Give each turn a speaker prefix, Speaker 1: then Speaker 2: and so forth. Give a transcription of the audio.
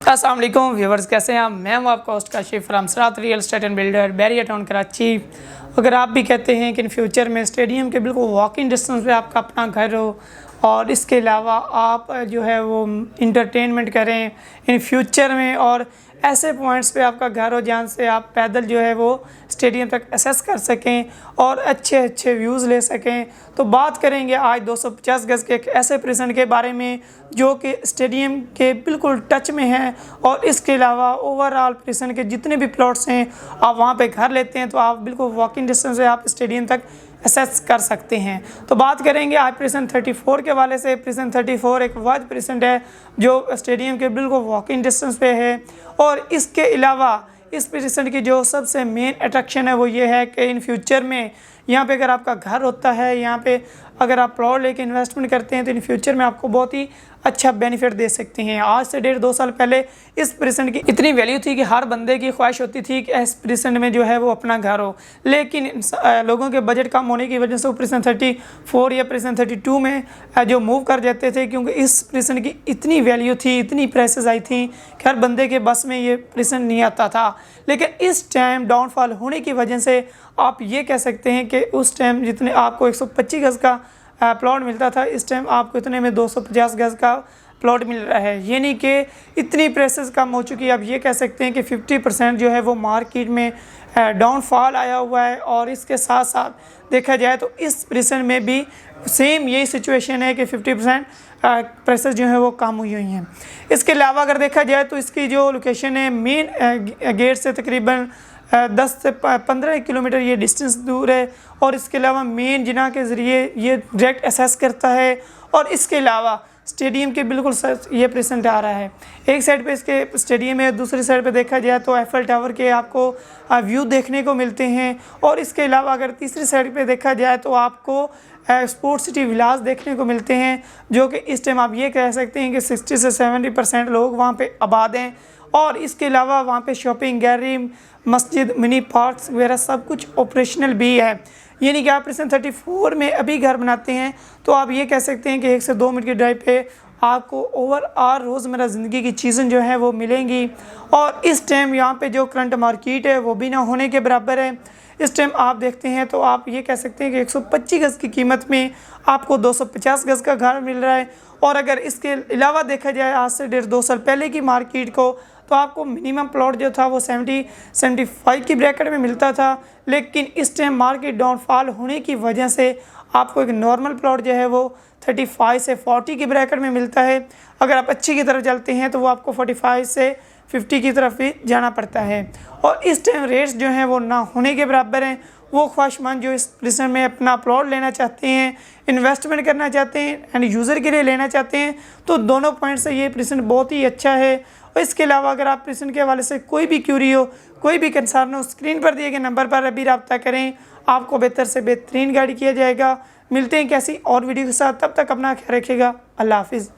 Speaker 1: अस्सलाम वालेकुम व्यूवर्स, कैसे हैं आप। मैं हूं आपका host Kashif from Sarat real estate and builder Bahria town Karachi. अगर आप भी कहते हैं कि इन फ्यूचर में स्टेडियम के बिल्कुल वॉकिंग डिस्टेंस पे आपका अपना घर हो और इसके अलावा आप जो है वो इंटरटेनमेंट करें इन फ्यूचर में, और ऐसे पॉइंट्स पे आपका घर हो जहाँ से आप पैदल जो है वो स्टेडियम तक एक्सेस कर सकें और अच्छे अच्छे व्यूज़ ले सकें, तो बात करेंगे आज 250 गज़ के एक ऐसे प्रेजेंट के बारे में जो कि स्टेडियम के बिल्कुल टच में है। और इसके अलावा ओवरऑल प्रेजेंट के जितने भी प्लॉट्स हैं आप वहाँ पे घर लेते हैं तो आप बिल्कुल वॉकिंग डिस्टेंस से आप स्टेडियम तक एक्सेस कर सकते हैं। तो बात करेंगे आज प्रेजेंट 34 के वाले से। प्रेजेंट 34 एक वाद प्रेजेंट है जो स्टेडियम के बिल्कुल वॉकिंग डिस्टेंस पे है। और इसके अलावा इस प्रेजेंट की जो सबसे मेन अट्रैक्शन है वो ये है कि इन फ्यूचर में यहाँ पे अगर आपका घर होता है, यहाँ पे अगर आप प्लॉट लेके इन्वेस्टमेंट करते हैं तो इन फ्यूचर में आपको बहुत ही अच्छा बेनिफिट दे सकते हैं। आज से 1.5-2 साल पहले इस प्रेजेंट की इतनी वैल्यू थी कि हर बंदे की ख्वाहिश होती थी कि इस प्रेजेंट में जो है वो अपना घर हो, लेकिन लोगों के बजट कम होने की वजह से वो प्रेजेंट 34 या प्रेजेंट 32 में जो मूव कर जाते थे, क्योंकि इस प्रेजेंट की इतनी वैल्यू थी, इतनी प्राइसेस आई थी कि हर बंदे के बस में ये प्रेजेंट नहीं आता था। लेकिन इस टाइम डाउनफॉल होने की वजह से आप ये कह सकते हैं कि उस टाइम जितने आपको 125 गज़ का प्लॉट मिलता था, इस टाइम आपको इतने में 250 गज़ का प्लॉट मिल रहा है। यानी कि इतनी प्राइसेस कम हो चुकी है। आप ये कह सकते हैं कि 50% जो है वो मार्केट में डाउनफॉल आया हुआ है। और इसके साथ साथ देखा जाए तो इस प्रेजेंट में भी सेम यही सिचुएशन है कि 50% प्राइसेस जो है वो कम हुई हैं। इसके अलावा अगर देखा जाए तो इसकी जो लोकेशन है मेन गेट से तकरीबन 10 से 15 किलोमीटर ये डिस्टेंस दूर है। और इसके अलावा मेन जिना के ज़रिए ये डायरेक्ट एक्सेस करता है। और इसके अलावा स्टेडियम के बिल्कुल ये प्रेजेंट आ रहा है। एक साइड पे इसके स्टेडियम है, दूसरी साइड पे देखा जाए तो एफएल टावर के आपको व्यू देखने को मिलते हैं। और इसके अलावा अगर तीसरी साइड पे देखा जाए तो आपको स्पोर्ट्स सिटी विलास देखने को मिलते हैं, जो कि इस टाइम आप ये कह सकते हैं कि 60 से 70% लोग वहाँ पे आबाद हैं। और इसके अलावा वहाँ पे शॉपिंग गैलरी, मस्जिद, मिनी पार्क्स वगैरह सब कुछ ऑपरेशनल भी है। यानी कि आप प्रेजेंट 34 में अभी घर बनाते हैं तो आप ये कह सकते हैं कि 1 से 2 मिनट की ड्राइव पे आपको ओवरऑल रोज़मर्रा ज़िंदगी की चीज़ें जो हैं वो मिलेंगी। और इस टाइम यहाँ पे जो करंट मार्केट है वो भी ना होने के बराबर है। इस टाइम आप देखते हैं तो आप ये कह सकते हैं कि 125 गज़ की कीमत में आपको 250 गज़ का घर मिल रहा है। और अगर इसके अलावा देखा जाए आज से 1.5-2 साल पहले की मार्केट को, तो आपको मिनिमम प्लॉट जो था वो 70-75 की ब्रैकेट में मिलता था। लेकिन इस टाइम मार्केट डाउनफॉल होने की वजह से आपको एक नॉर्मल प्लॉट जो है वो 35 से 40 की ब्रैकेट में मिलता है। अगर आप अच्छी की तरफ चलते हैं तो वो आपको 45 से 50 की तरफ भी जाना पड़ता है। और इस टाइम रेट्स जो हैं वो ना होने के बराबर हैं। वो ख्वाहिशमंद जो इस प्रेजेंट में अपना प्लॉट लेना चाहते हैं, इन्वेस्टमेंट करना चाहते हैं एंड यूज़र के लिए लेना चाहते हैं, तो दोनों पॉइंट से ये प्रेजेंट बहुत ही अच्छा है। और इसके अलावा अगर आप प्रेजेंट के हवाले से कोई भी क्यूरी हो, कोई भी कंसर्न हो, स्क्रीन पर दिए गए नंबर पर अभी रब्ता करें, आपको बेहतर से बेहतरीन गाइड किया जाएगा। मिलते हैं कैसी और वीडियो के साथ, तब तक अपना ख्याल रखिएगा। अल्लाह हाफिज़।